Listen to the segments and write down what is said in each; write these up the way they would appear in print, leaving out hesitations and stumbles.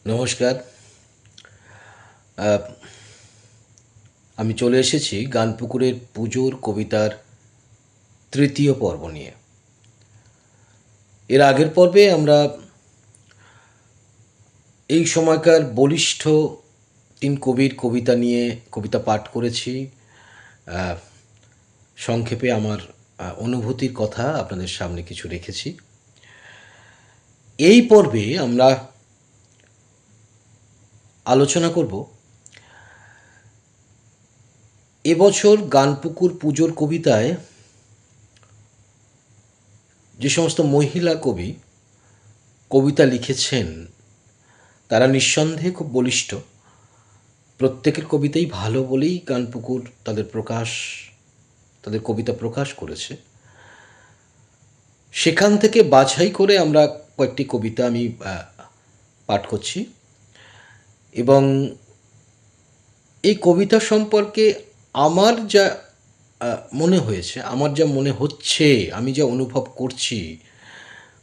নমস্কার। আহ, আমি চলে এসেছি গানপুকুরের পুজোর কবিতার তৃতীয় পর্ব নিয়ে। এর আগের পর্বে আমরা এই সময়কার বলিষ্ঠ তিন কবির কবিতা নিয়ে কবিতা পাঠ করেছি। আহ, সংক্ষেপে আমার অনুভূতির কথা আপনাদের সামনে কিছু রেখেছি। এই পর্বে আমরা আলোচনা করব এবছর গানপুকুর পুজোর কবিতায় যে সমস্ত মহিলা কবি কবিতা লিখেছেন তারা নিঃসন্দেহে খুব বলিষ্ঠ। প্রত্যেকের কবিতাই ভালো বলেই গানপুকুর তাদের কবিতা প্রকাশ করেছে। সেখান থেকে বাছাই করে আমরা কয়েকটি কবিতা আমি পাঠ করছি এবং এই কবিতা সম্পর্কে আমার যা মনে হয়েছে, আমার যা মনে হচ্ছে, আমি যা অনুভব করছি,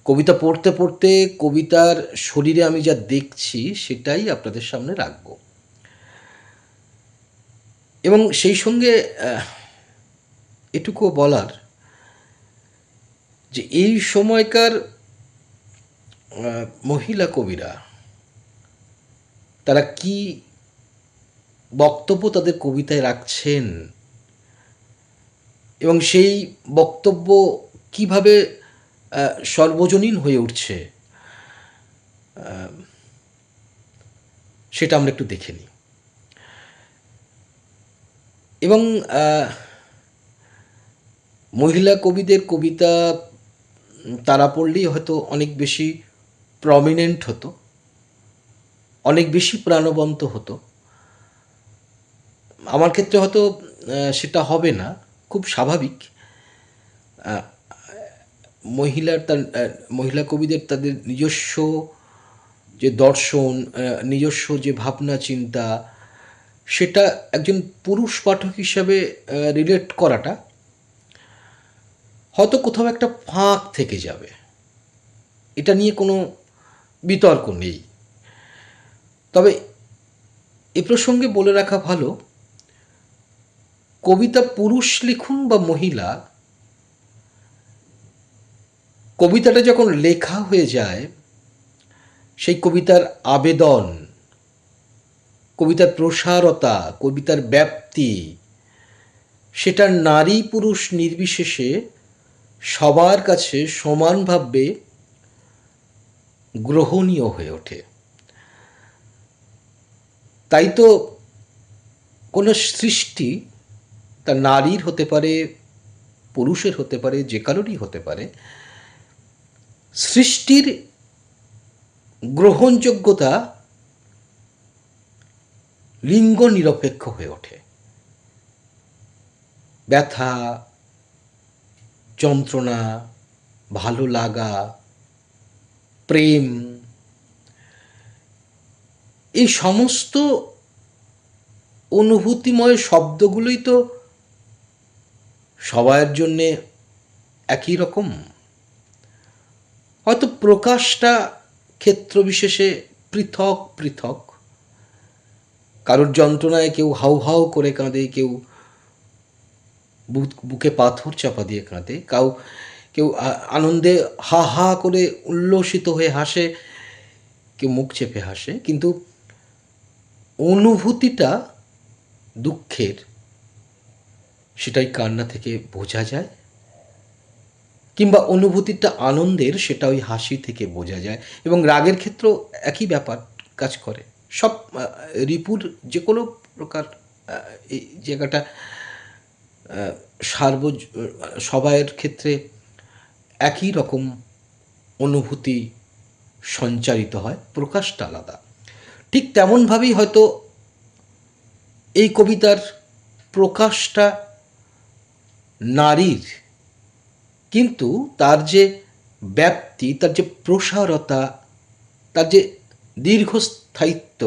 কবিতা পড়তে পড়তে কবিতার শরীরে আমি যা দেখছি সেটাই আপনাদের সামনে রাখব। এবং সেই সঙ্গে এটুকুও বলার যে এই সময়কার মহিলা কবিরা তারা কি বক্তব্য তাদের কবিতায় রাখছেন এবং সেই বক্তব্য কিভাবে সর্বজনীন হয়ে উঠছে সেটা আমরা একটু দেখে নিই। এবং মহিলা কবিদের কবিতা তারা পড়লেই হয়তো অনেক বেশি প্রমিনেন্ট হতো, অনেক বেশি প্রাণবন্ত হতো। আমার ক্ষেত্রে হয়তো সেটা হবে না, খুব স্বাভাবিক। মহিলা কবিদের তাদের নিজস্ব যে দর্শন, নিজস্ব যে ভাবনা চিন্তা, সেটা একজন পুরুষ পাঠক হিসাবে রিলেট করাটা হয়তো কোথাও একটা ফাঁক থেকে যাবে, এটা নিয়ে কোনো বিতর্ক নেই। তবে এ প্রসঙ্গে বলে রাখা ভালো, কবিতা পুরুষ লিখুন বা মহিলা, কবিতাটা যখন লেখা হয়ে যায় সেই কবিতার আবেদন, কবিতার প্রসারতা, কবিতার ব্যাপ্তি, সেটা নারী পুরুষ নির্বিশেষে সবার কাছে সমানভাবে গ্রহণীয় হয়ে ওঠে। তাই তো কোনো সৃষ্টি, তা নারীর হতে পারে, পুরুষের হতে পারে, যে কারোরই হতে পারে, সৃষ্টির গ্রহণযোগ্যতা লিঙ্গ নিরপেক্ষ হয়ে ওঠে। ব্যথা, যন্ত্রণা, ভালো লাগা, প্রেম, এই সমস্ত অনুভূতিময় শব্দগুলোই তো সবার জন্যে একই রকম। হয়তো প্রকাশটা ক্ষেত্র বিশেষে পৃথক পৃথক। কারোর যন্ত্রণায় কেউ হাউ হাউ করে কাঁদে, কেউ বুকে পাথর চাপা দিয়ে কাঁদে, কেউ আনন্দে হা হা করে উল্লসিত হয়ে হাসে, কেউ মুখ চেপে হাসে। কিন্তু অনুভূতিটা দুঃখের, সেটাই কান্না থেকে বোঝা যায়, কিংবা অনুভূতিটা আনন্দের, সেটা ওই হাসি থেকে বোঝা যায়। এবং রাগের ক্ষেত্রেও একই ব্যাপার কাজ করে। সব রিপুর যে কোনো প্রকার এই জায়গাটা সবাইয়ের ক্ষেত্রে একই রকম অনুভূতি সঞ্চারিত হয়, প্রকাশটা আলাদা। ঠিক তেমনভাবেই হয়তো এই কবিতার প্রকাশটা নারীর, কিন্তু তার যে ব্যাপ্তি, তার যে প্রসারতা, তার যে দীর্ঘস্থায়িত্ব,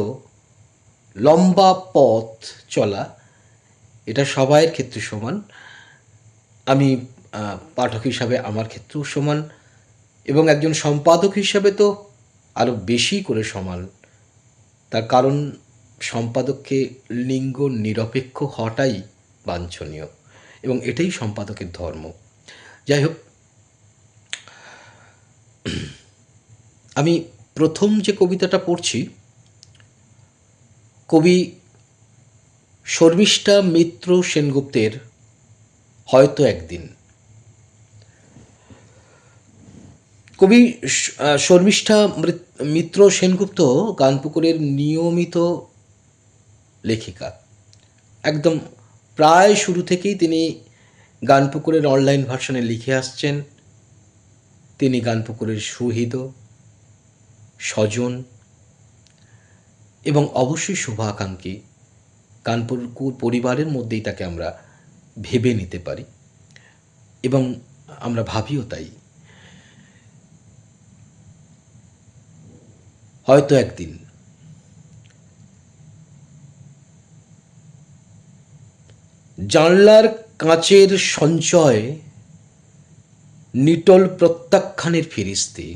লম্বা পথ চলা, এটা সবাইয়ের ক্ষেত্রে সমান। আমি পাঠক হিসাবে আমার ক্ষেত্রেও সমান, এবং একজন সম্পাদক হিসাবে তো আরও বেশি করে সমান। তার কারণ সম্পাদককে লিঙ্গ নিরপেক্ষ হওয়াটাই বাঞ্ছনীয় এবং এটাই সম্পাদকের ধর্ম। যাই হোক, আমি প্রথম যে কবিতাটা পড়ছি, কবি শর্মিষ্ঠা মিত্র সেনগুপ্তের হয়তো একদিন। কবি শর্মিষ্ঠা মিত্র সেনগুপ্ত গানপুকুরের নিয়মিত লেখিকা। একদম প্রায় শুরু থেকেই তিনি গানপুকুরের অনলাইন ভার্সনে লিখে আসছেন। তিনি গানপুকুরের সুহৃদ, স্বজন এবং অবশ্যই শুভাকাঙ্ক্ষী। গানপুকুর পরিবারের মধ্যেই তাকে আমরা ভেবে নিতে পারি এবং আমরা ভাবিও তাই। হয়তো একদিন। জানলার কাঁচের সঞ্চয় নিটল প্রত্যাখ্যানের ফিরিস্তি,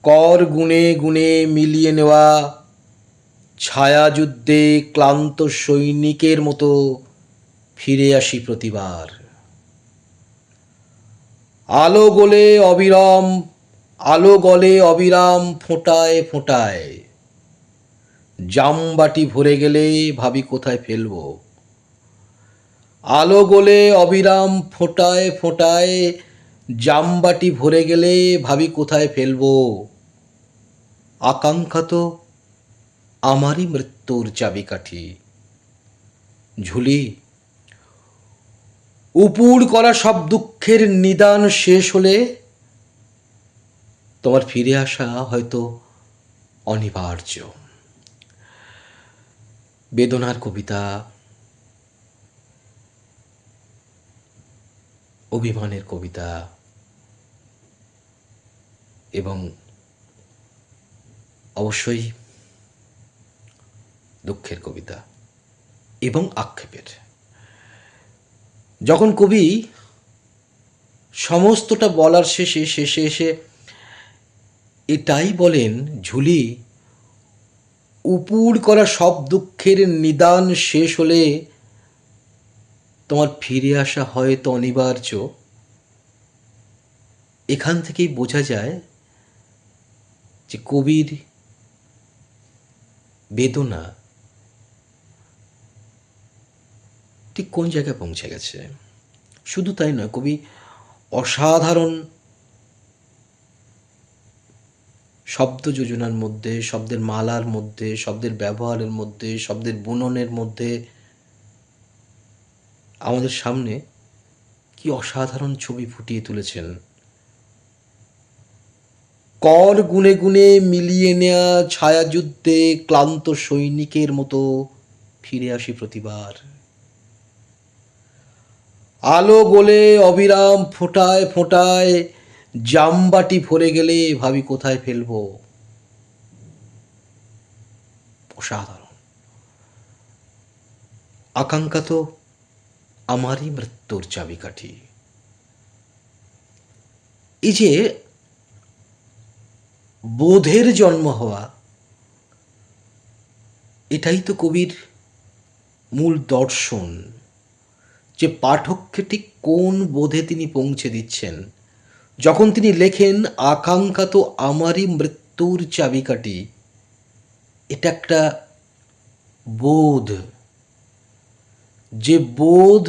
কর গুনে গুনে মিলিয়ে নেওয়া ছায়াযুদ্ধে ক্লান্ত সৈনিকের মতো ফিরে আসি প্রতিবার। আলো গলে অবিরাম ফোঁটায় ফোঁটায়, জামবাটি ভরে গেলে ভাবি কোথায় ফেলবো। আলো গলে অবিরাম ফোঁটায় ফোঁটায়, জামবাটি ভরে গেলে ভাবি কোথায় ফেলবো। আকাঙ্ক্ষা তো আমারই মৃত্যুর চাবিকাঠি। ঝুলি, উপুর করা সব দুঃখের নিদান শেষ হলে তোমার ফিরে আসা হয়তো অনিবার্য। বেদনার কবিতা, অভিমানের কবিতা এবং অবশ্যই দুঃখের কবিতা এবং আক্ষেপের। যখন কবি সমস্তটা বলার শেষে এসে এটাই বলেন, ঝুলি, উপুর করা সব দুঃখের নিদান শেষ হলে তোমার ফিরে আসা হয়তো অনিবার্য। এখান থেকেই বোঝা যায় যে কবির বেদনা ঠিক কোন জায়গায় পৌঁছে গেছে। শুধু তাই নয়, কবি অসাধারণ শব্দ যোজনার মধ্যে, শব্দের মালার মধ্যে, শব্দের ব্যবহারের মধ্যে, শব্দের বুননের মধ্যে আমাদের সামনে কি অসাধারণ ছবি ফুটিয়ে তুলেছেন। কর গুনে গুনে মিলিয়ে নেয়া ছায়াযুদ্ধে ক্লান্ত সৈনিকের মতো ফিরে আসি প্রতিবার। আলো গলে অবিরাম ফোঁটায় ফোঁটায়, জামবাটি ভরে গেলে ভাবি কোথায় ফেলবো। অসাধারণ। আকাঙ্ক্ষা তো আমারই মৃত্যুর চাবিকাঠি। এই যে বোধের জন্ম হওয়া, এটাই তো কবির মূল দর্শন, যে পাঠককে ঠিক কোন বোধে তিনি পৌঁছে দিচ্ছেন। যখন তিনি লেখেন আকাঙ্ক্ষা তো আমারই মৃত্যুর চাবিকাঠি, এটা একটা বোধ, যে বোধ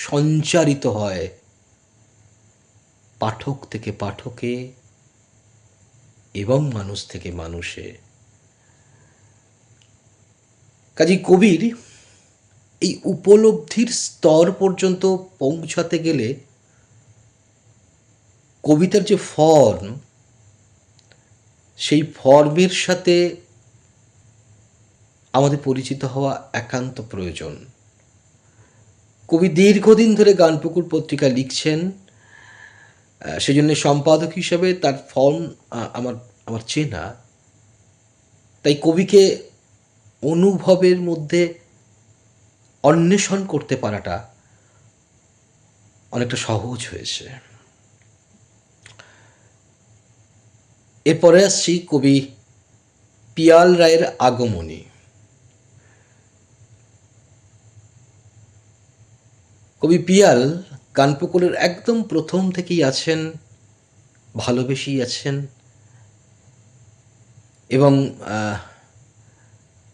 সঞ্চারিত হয় পাঠক থেকে পাঠকে এবং মানুষ থেকে মানুষে। কাজী কবির এই উপলব্ধির স্তর পর্যন্ত পৌঁছাতে গেলে কবিতার যে ফর্ম, সেই ফর্মের সাথে আমাদের পরিচিত হওয়া একান্ত প্রয়োজন। কবি দীর্ঘদিন ধরে গানপুকুর পত্রিকা লিখছেন, সেজন্য সম্পাদক হিসেবে তার ফর্ম আমার চেনা। তাই কবিকে অনুভবের মধ্যে অন্বেষণ করতে পারাটা অনেকটা সহজ হয়েছে। এরপরে আসছি কবি পিয়াল রায়ের আগমনী। কবি পিয়াল গানপুকুরের একদম প্রথম থেকেই আছেন, ভালোবেসেই আছেন, এবং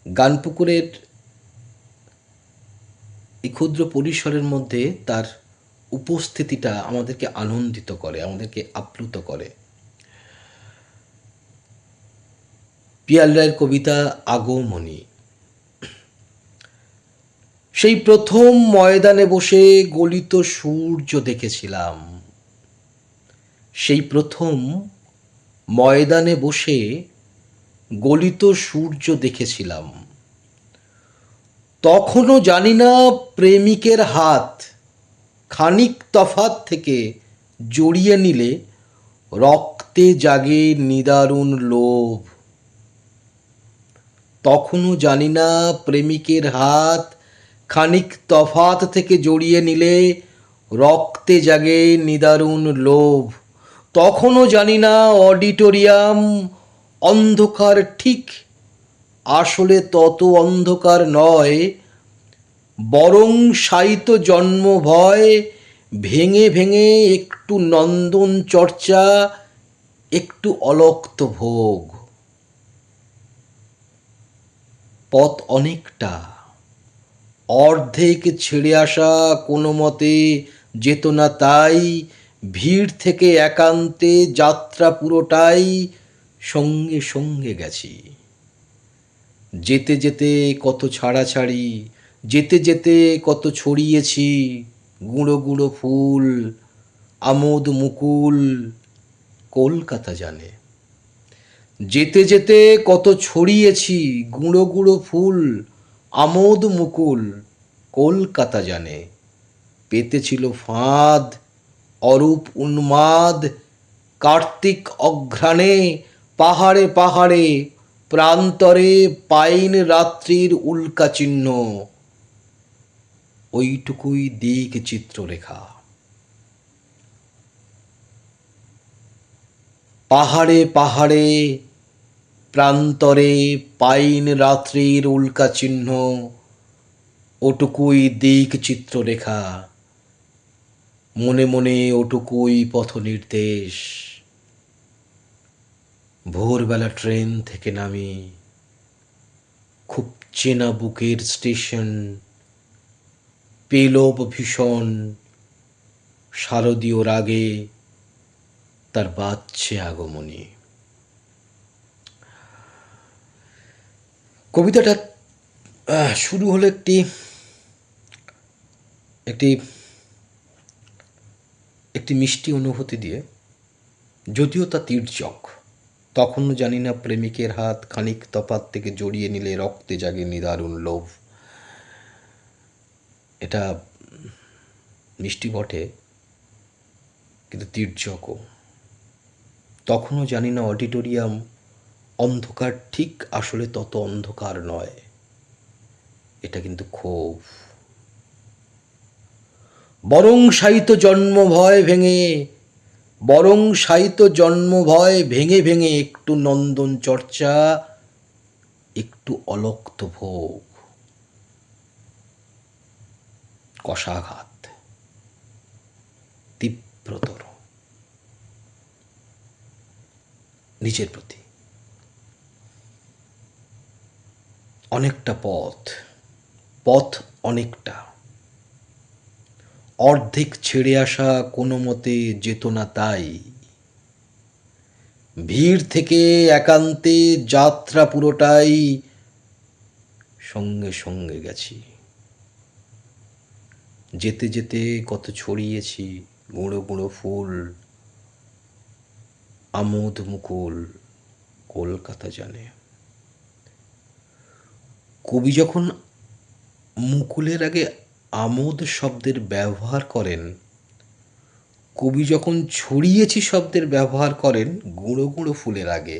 গানপুকুরের এই ক্ষুদ্র পরিসরের মধ্যে তার উপস্থিতিটা আমাদেরকে আনন্দিত করে, আমাদেরকে আপ্লুত করে। পিয়াল রায়ের কবিতা আগমনী। সেই প্রথম ময়দানে বসে গলিত সূর্য দেখেছিলাম, সেই প্রথম ময়দানে বসে গলিত সূর্য দেখেছিলাম। তখনও জানি না প্রেমিকের হাত খানিক তফাত থেকে জড়িয়ে নিলে রক্তে জাগে নিদারুণ লোভ। তখনও জানি না প্রেমিকের হাত খানিক তফাত থেকে জড়িয়ে নিলে রক্তে জাগে নিদারুণ লোভ। তখনও জানি না অডিটোরিয়াম অন্ধকার ঠিক আসলে তত অন্ধকার নয়, বরং শায়িত জন্ম ভয় ভেঙে ভেঙে একটু নন্দন চর্চা, একটু অলক্ত ভোগ। পথ অনেকটা, অর্ধেক ছেড়ে আসা কোনো মতে যেত না তাই, ভিড় থেকে একান্তে যাত্রা পুরোটাই সঙ্গে সঙ্গে গেছি। যেতে যেতে কত ছাড়াছাড়ি, যেতে যেতে কত ছড়িয়েছি গুঁড়ো গুঁড়ো ফুল, আমোদ মুকুল কলকাতা জানে। যেতে যেতে কত ছড়িয়েছি গুঁড়ো গুঁড়ো ফুল, আমোদ মুকুল কলকাতা জানে। পেতেছিল ফাঁদ অরূপ উন্মাদ, কার্তিক অঘ্রাণে পাহাড়ে পাহাড়ে প্রান্তরে পাইন রাত্রির উল্কা চিহ্ন। ওইটুকুই দিক চিত্ররেখা। পাহাড়ে পাহাড়ে প্রান্তরে পাইন রাত্রির উল্কা চিহ্ন, ওটুকুই দিক চিত্ররেখা। মনে মনে ওটুকুই পথ নির্দেশ। ভোরবেলা ট্রেন থেকে নামি, খুব চেনা বুকের স্টেশন, পেলব ভীষণ শারদীয় রাগে তার বাজছে আগমনী। কবিতাটা শুরু হলো একটি একটি একটি মিষ্টি অনুভূতি দিয়ে, যদিও তা তির্যক। তখনও জানি না প্রেমিকের হাত খানিক তফাত থেকে জড়িয়ে নিলে রক্তে জাগে নিদারুণ লোভ। এটা মিষ্টি বটে, কিন্তু তির্যকও। তখনও জানি না অডিটোরিয়াম অন্ধকার ঠিক আসলে তত অন্ধকার নয়, এটা কিন্তু ক্ষোভ। বরং শায়িত জন্ম ভয় ভেঙে, বরং শায়িত জন্ম ভয় ভেঙে ভেঙে একটু নন্দন চর্চা, একটু অলক্ত ভোগ। কষাঘাত তীব্রতর নিজের প্রতি। অনেকটা পথ, পথ অনেকটা, অর্ধেক ছেড়ে আসা কোনো মতে যেত না তাই, ভিড় থেকে একান্তে যাত্রা পুরোটাই সঙ্গে সঙ্গে গেছি। যেতে যেতে কত ছড়িয়েছি গুঁড়ো গুঁড়ো ফুল, আমোদ মুকুল কলকাতা জানে। কবি যখন মুকুলের আগে আমোদ শব্দের ব্যবহার করেন, কবি যখন ছড়িয়েছি শব্দের ব্যবহার করেন গুঁড়ো গুঁড়ো ফুলের আগে,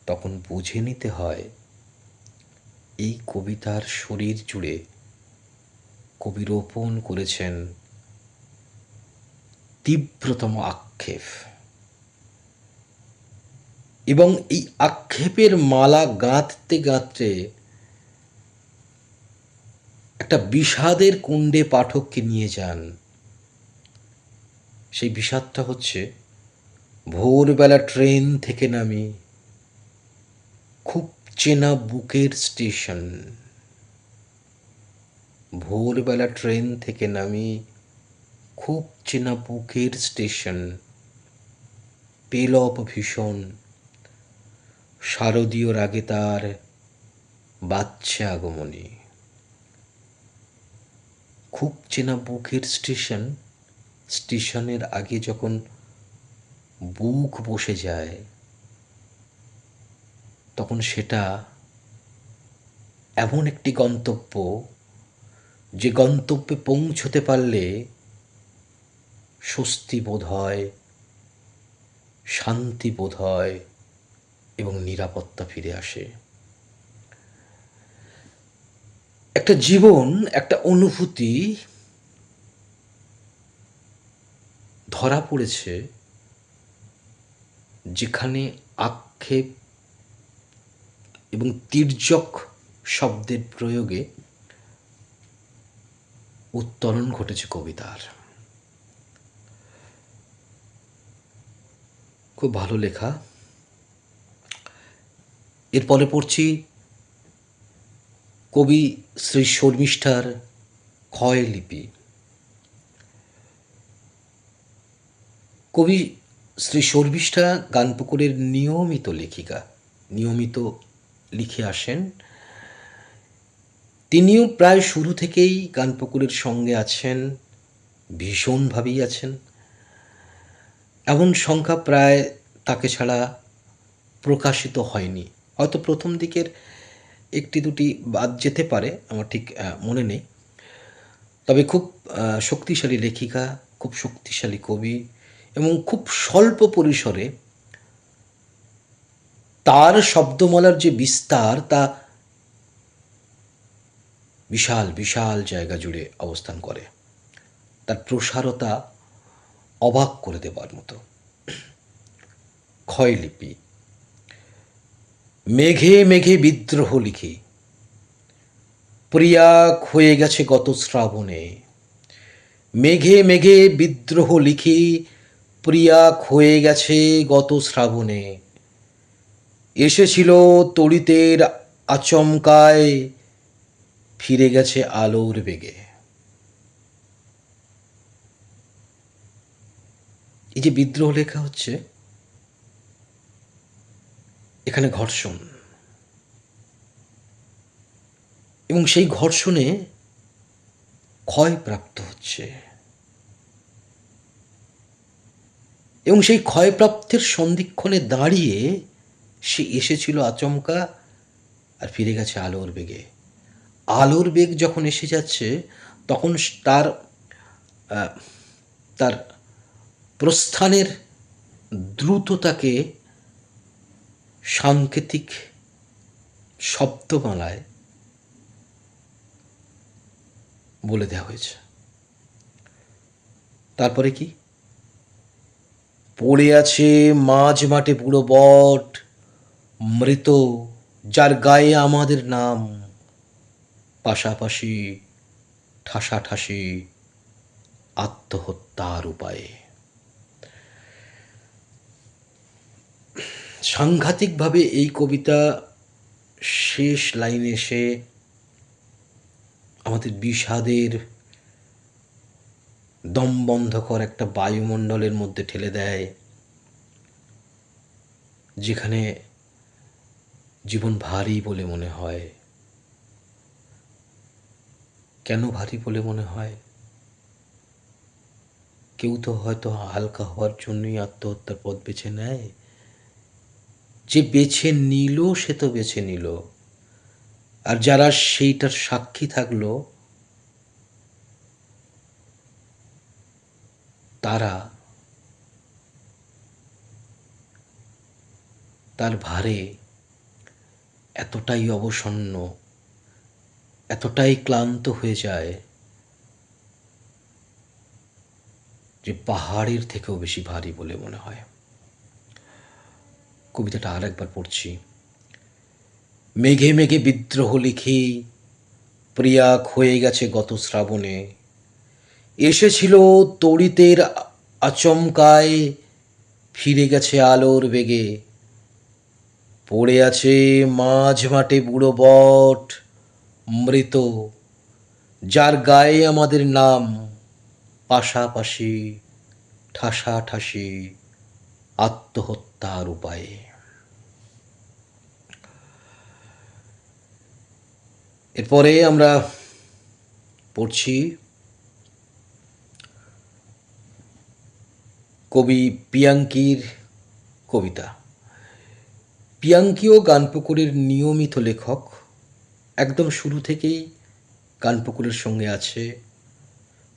তখন বুঝে নিতে হয় এই কবিতার শরীর জুড়ে কবি রোপণ করেছেন তীব্রতম আক্ষেপ। এবং এই আক্ষেপের মালা গাঁথতে গাঁথতে একটা বিষাদের কুণ্ডে পাঠককে নিয়ে যান। সেই বিষাদটা হচ্ছে, ভোরবেলা ট্রেন থেকে নামি, খুব চেনা বুকের স্টেশন। ভোরবেলা ট্রেন থেকে নামি, খুব চেনা বুকের স্টেশন। পেলব ভীষণ, শারদীয় রাগে তার বাজছে আগমনী। খুব চেনা বুকের স্টেশন, স্টেশনের আগে যখন বুক বসে যায়, তখন সেটা এমন একটি গন্তব্য, যে গন্তব্যে পৌঁছতে পারলে স্বস্তি বোধ হয়, শান্তি বোধ হয় এবং নিরাপত্তা ফিরে আসে। একটা জীবন, একটা অনুভূতি ধরা পড়েছে, যেখানে আক্ষেপ এবং তির্যক শব্দের প্রয়োগে উত্তরণ ঘটেছে কবিতার। খুব ভালো লেখা। এরপরে পড়ছি কবি শ্রী শর্মিষ্ঠার ক্ষয় লিপি। কবি শ্রী শর্মিষ্ঠা গানপুকুরের নিয়মিত লেখিকা, নিয়মিত লিখে আসেন। তিনিও প্রায় শুরু থেকেই গানপুকুরের সঙ্গে আছেন, ভীষণভাবেই আছেন। এমন সংখ্যা প্রায় তাকে ছাড়া প্রকাশিত হয়নি। হয়তো প্রথম দিকের একটি দুটি বাদ যেতে পারে, আমার ঠিক মনে নেই। তবে খুব শক্তিশালী লেখিকা, খুব শক্তিশালী কবি, এবং খুব স্বল্প পরিসরে তার শব্দমালার যে বিস্তার, তা বিশাল বিশাল জায়গা জুড়ে অবস্থান করে। তার প্রসারতা অবাক করে দেবার মতো। ক্ষয়লিপি। মেঘে মেঘে বিদ্রোহ লিখি, প্রিয়া হয়ে গেছে গত শ্রাবণে। মেঘে মেঘে বিদ্রোহ লিখি, প্রিয়া হয়ে গেছে গত শ্রাবণে। এসেছিল তড়িতের আচমকায়, ফিরে গেছে আলোর বেগে। এই যে বিদ্রোহ লেখা হচ্ছে, এখানে ঘর্ষণ, এবং সেই ঘর্ষণে ক্ষয়প্রাপ্ত হচ্ছে, এবং সেই ক্ষয়প্রাপ্তের সন্ধিক্ষণে দাঁড়িয়ে সে এসেছিল আচমকা, আর ফিরে গেছে আলোর বেগে। আলোর বেগ যখন এসে যাচ্ছে, তখন তার তার প্রস্থানের দ্রুততাকে সাংকেতিক শব্দমালায় বলে দেওয়া হয়েছে। তারপরে কি? পড়ে আছে মাঝ মাঠে বুড়ো বট, মৃত, যার গায়ে আমাদের নাম। পাশাপাশি ঠাসাঠাসি আত্মহত্যার উপায়ে। সাংঘাতিকভাবে এই কবিতা শেষ লাইনে এসে আমাদের বিষাদের দমবন্ধকর একটা বায়ুমণ্ডলের মধ্যে ঠেলে দেয়, যেখানে জীবন ভারী বলে মনে হয়। কেন ভারী বলে মনে হয়? কেউ তো হয়তো হালকা হওয়ার জন্যই আত্মহত্যার পথ বেছে নেয়। যে বেছে নিল, সে তো বেছে নিল, আর যারা সেইটার সাক্ষী থাকলো, তারা তার ভারে এতটাই অবসন্ন, এতটাই ক্লান্ত হয়ে যায়, যে পাহাড়ের থেকেও বেশি ভারী বলে মনে হয়। কবিতাটা আর একবার পড়ছি। মেঘে মেঘে বিদ্রোহ লিখি, প্রিয়া ক্ষয়ে গেছে গত শ্রাবণে, এসেছিল তড়িতের আচমকায়, ফিরে গেছে আলোর বেগে, পড়ে আছে মাঝ মাঠে বুড়ো বট মৃত, যার গায়ে আমাদের নাম, পাশাপাশি ঠাসাঠাসি আত্মহত্যার উপায়ে। এরপরে আমরা পড়ছি কবি পিয়াঙ্কির কবিতা। পিয়াঙ্কিও গানপুকুরের নিয়মিত লেখক, একদম শুরু থেকেই গানপুকুরের সঙ্গে আছে,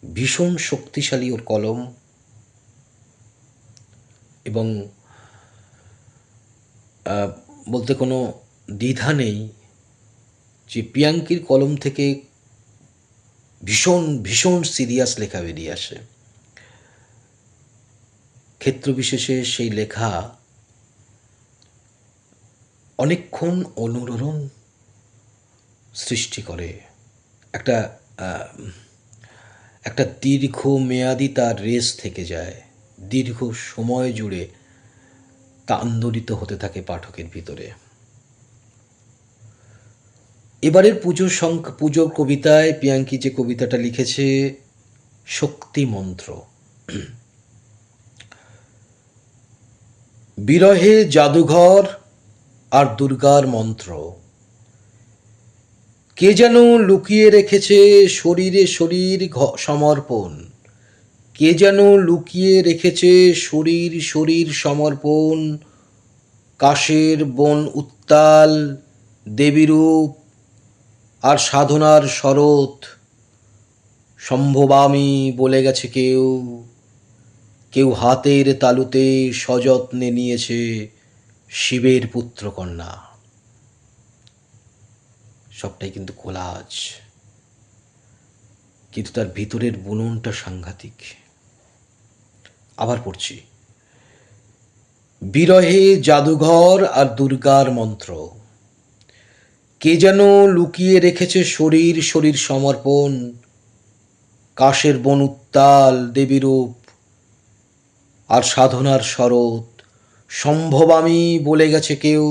ভীষণ শক্তিশালী ওর কলম, এবং বলতে কোনো দ্বিধা নেই যে পিয়াঙ্কির কলম থেকে ভীষণ ভীষণ সিরিয়াস লেখা বেরিয়ে আসে। ক্ষেত্রবিশেষে সেই লেখা অনেকক্ষণ অনুরণন সৃষ্টি করে, একটা একটা দীর্ঘ মেয়াদি তার রেস থেকে যায়, দীর্ঘ সময় জুড়ে তা আন্দোলিত হতে থাকে পাঠকের ভিতরে। এবারের পুজোর কবিতায় পিয়াঙ্কি যে কবিতাটা লিখেছে, শক্তি মন্ত্র। বিরহে জাদুঘর আর দুর্গার মন্ত্র, কে যেন লুকিয়ে রেখেছে শরীরে শরীর সমর্পণ, কে যেন লুকিয়ে রেখেছে শরীর শরীর সমর্পণ, কাশের বন উত্তাল দেবীরূপ আর সাধনার শরৎ, সম্ভবামি বলে গেছে কেউ, কেউ হাতের তালুতে সযত্নে নিয়েছে শিবের পুত্রকন্যা। সবটাই কিন্তু কোলাজ, কিন্তু তার ভিতরের বুননটা সাংঘাতিক। আবার পড়ছি, বিরহে জাদুঘর আর দুর্গার মন্ত্র, কে যেন লুকিয়ে রেখেছে শরীর শরীর সমর্পণ, কাশের বন উত্তাল দেবীরূপ আর সাধনার শরৎ, সম্ভবামি বলে গেছে কেউ,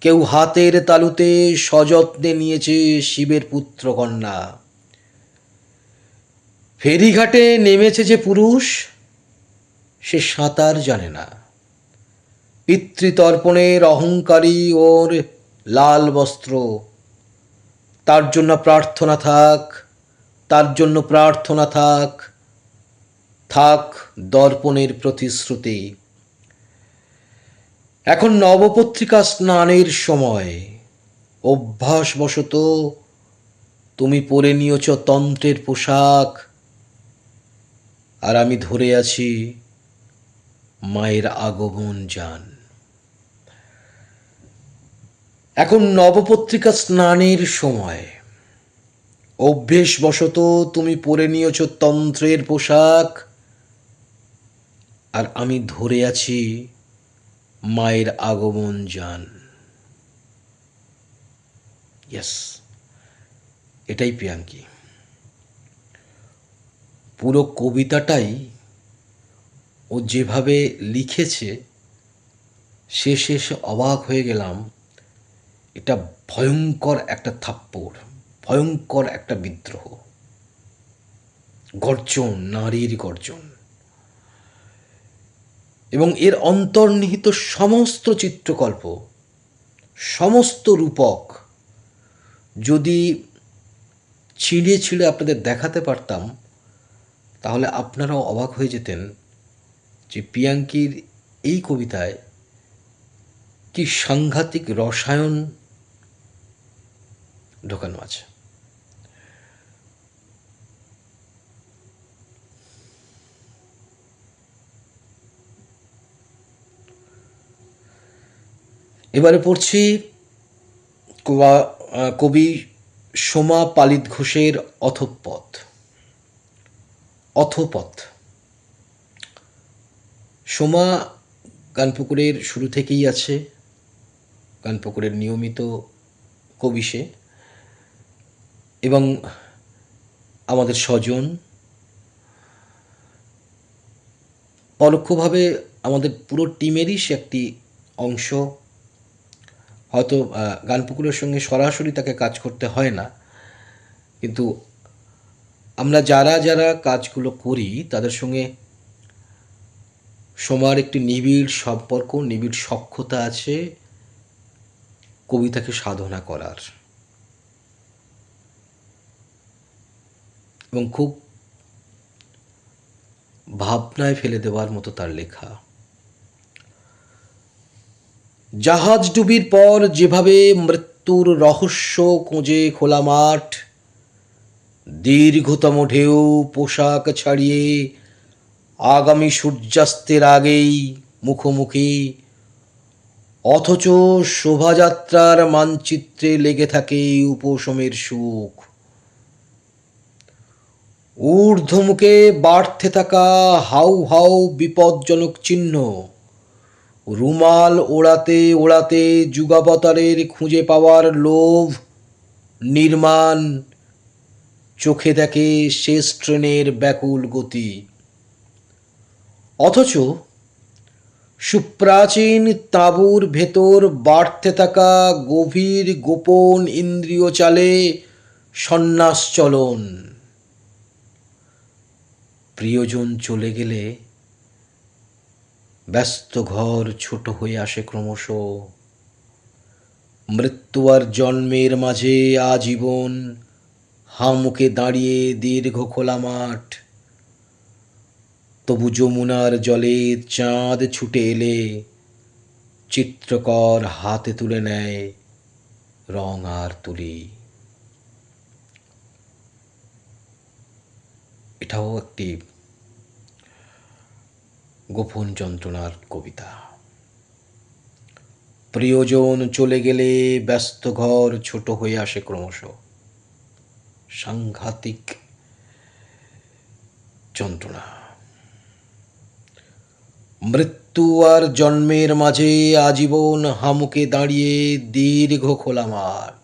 কেউ হাতের তালুতে সযত্নে নিয়েছে শিবের পুত্রকন্যা। ফেরিঘাটে নেমেছে যে পুরুষ, সে সাঁতার জানে না, পিতৃতর্পণের অহংকারী ওর লাল বস্ত্র, তার জন্য প্রার্থনা থাক, তার জন্য প্রার্থনা থাক, থাক দর্পণের প্রতিশ্রুতি। এখন নবপত্রিকা স্নানের সময়, অভ্যাসবশত তুমি পরে নিয়েছ তন্ত্রের পোশাক, আর আমি ধরে আছি মায়ের আগমন যান। এখন নবপত্রিকা স্নানের সময়, অভ্যেসবশত তুমি পরে নিয়েছ তন্ত্রের পোশাক, আর আমি ধরে আছি মায়ের আগমন যান। ইয়েস, এটাই পিয়াঙ্কি। পুরো কবিতাটাই ও যেভাবে লিখেছে, শেষে এসে অবাক হয়ে গেলাম। এটা ভয়ঙ্কর একটা থাপ্পড়, ভয়ঙ্কর একটা বিদ্রোহ, গর্জন, নারীর গর্জন, এবং এর অন্তর্নিহিত সমস্ত চিত্রকল্প, সমস্ত রূপক যদি ছিঁড়ে ছিঁড়ে আপনাদের দেখাতে পারতাম, তাহলে আপনারাও অবাক হয়ে যেতেন যে পিয়াঙ্কির এই কবিতায় কি সাংঘাতিক রসায়ন ঢোকানো আছে। এবারে পড়ছি কবি সোমা পালিত ঘোষের অথপথ। অথপথ। সোমা গানপুকুরের শুরু থেকেই আছে, গানপুকুরের নিয়মিত কবি সে, এবং আমাদের স্বজন, পরোক্ষভাবে আমাদের পুরো টিমেরই সে একটি অংশ। হয়তো গানপুকুরের সঙ্গে সরাসরি তাকে কাজ করতে হয় না, কিন্তু আমরা যারা যারা কাজগুলো করি তাদের সঙ্গে সময়ের একটি নিবিড় সম্পর্ক, নিবিড় সখ্যতা আছে কবিতাকে সাধনা করার, এবং খুব ভাবনায় ফেলে দেওয়ার মতো তার লেখা। জাহাজ ডুবির পর যেভাবে মৃত্যুর রহস্য খোঁজে খোলা মাঠ, দীর্ঘতম ঢেউ পোশাক ছাড়িয়ে আগামী সূর্যাস্তের আগেই মুখোমুখি, অথচ শোভাযাত্রার মানচিত্রে লেগে থাকে উপশমের সুখ। ঊর্ধ্বমুখে বাড়তে থাকা হাউ হাউ বিপজ্জনক চিহ্ন, রুমাল ওড়াতে ওড়াতে যুগাবতারের খুঁজে পাওয়ার লোভ নির্মাণ, চোখে দেখে শেষ ট্রেনের ব্যাকুল গতি। অথচ সুপ্রাচীন তাঁবুর ভেতর বাড়তে থাকা গভীর গোপন ইন্দ্রিয় চালে সন্ন্যাস চলন। প্রিয়জন চলে গেলে ব্যস্ত ঘর ছোট হয়ে আসে ক্রমশ। মৃত্যু আর জন্মের মাঝে আজীবন হামুকে দাঁড়িয়ে দীর্ঘ খোলা মাঠ। তবু যমুনার জলে চাঁদ ছুটে এলে চিত্রকর হাতে তুলে নেয় রং আর তুলি। এটাও একটি গোপন যন্ত্রণার কবিতা। প্রিয়জন চলে গেলে ব্যস্ত ঘর ছোট হয়ে আসে ক্রমশ। সাংঘাতিক যন্ত্রণা। মৃত্যু আর জন্মের মাঝে আজীবন হামুকে দাঁড়িয়ে দীর্ঘ খোলা মাঠ।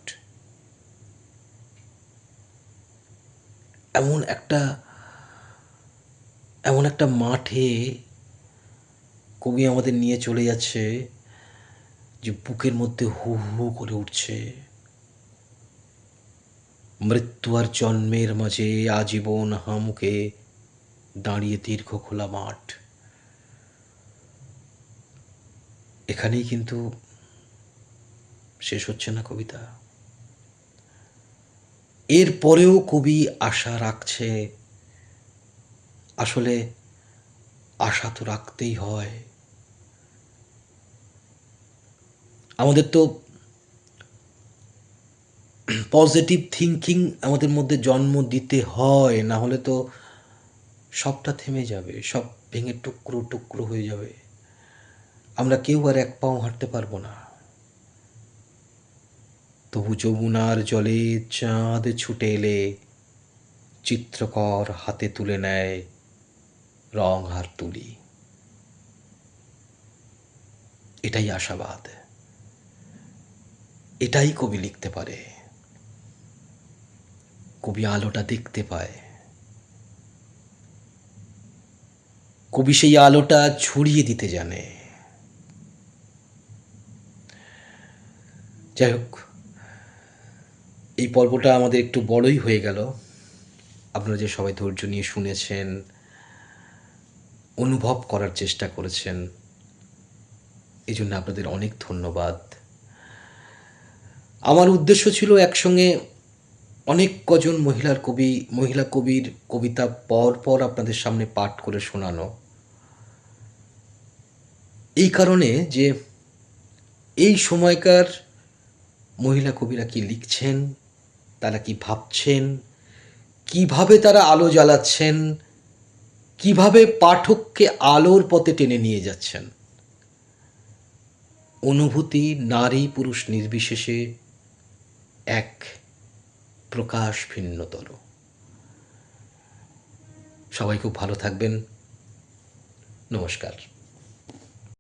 এমন একটা মাঠে কবি আমাদের নিয়ে চলে যাচ্ছে যে বুকের মধ্যে হু হু করে উঠছে। মৃত্যু আর জন্মের মাঝে আজীবন হামুকে দাঁড়িয়ে দীর্ঘ খোলা মাঠ। এখানেই কিন্তু শেষ হচ্ছে না কবিতা। এর পরেও কবি আশা রাখছে। আসলে আশা তো রাখতেই হয়। আমাদের তো পজিটিভ থিঙ্কিং আমাদের মধ্যে জন্ম দিতে হয়, না হলে তো সবটা থেমে যাবে, সব ভেঙে টুকরো টুকরো হয়ে যাবে। আমরা কেউ আর এক পাও হাঁটতে পারবো না। তবু যমুনার জলে চাঁদ ছুটে এলে চিত্রকর হাতে তুলে নেয় রং আর তুলি। এটাই আশাবাদ, এটাই কবি লিখতে পারে। কবি আলোটা দেখতে পায়, কবি সেই আলোটা ছড়িয়ে দিতে জানে। যাই হোক, এই পর্বটা আমাদের একটু বড়ই হয়ে গেল। আপনারা যে সবাই ধৈর্য নিয়ে শুনেছেন, অনুভব করার চেষ্টা করেছেন, এই জন্য আপনাদের অনেক ধন্যবাদ। আমার উদ্দেশ্য ছিল একসঙ্গে অনেক কজন মহিলা কবির কবিতা পর পর আপনাদের সামনে পাঠ করে শোনানো। এই কারণে যে এই সময়কার মহিলা কবিরা কি লিখছেন, তারা কি ভাবছেন, কিভাবে তারা আলো জ্বালাচ্ছেন, কিভাবে পাঠককে আলোর পথে টেনে নিয়ে যাচ্ছেন। অনুভূতি নারী পুরুষ নির্বিশেষে এক প্রকাশ ভিন্নতর। সবাই খুব ভালো থাকবেন। নমস্কার।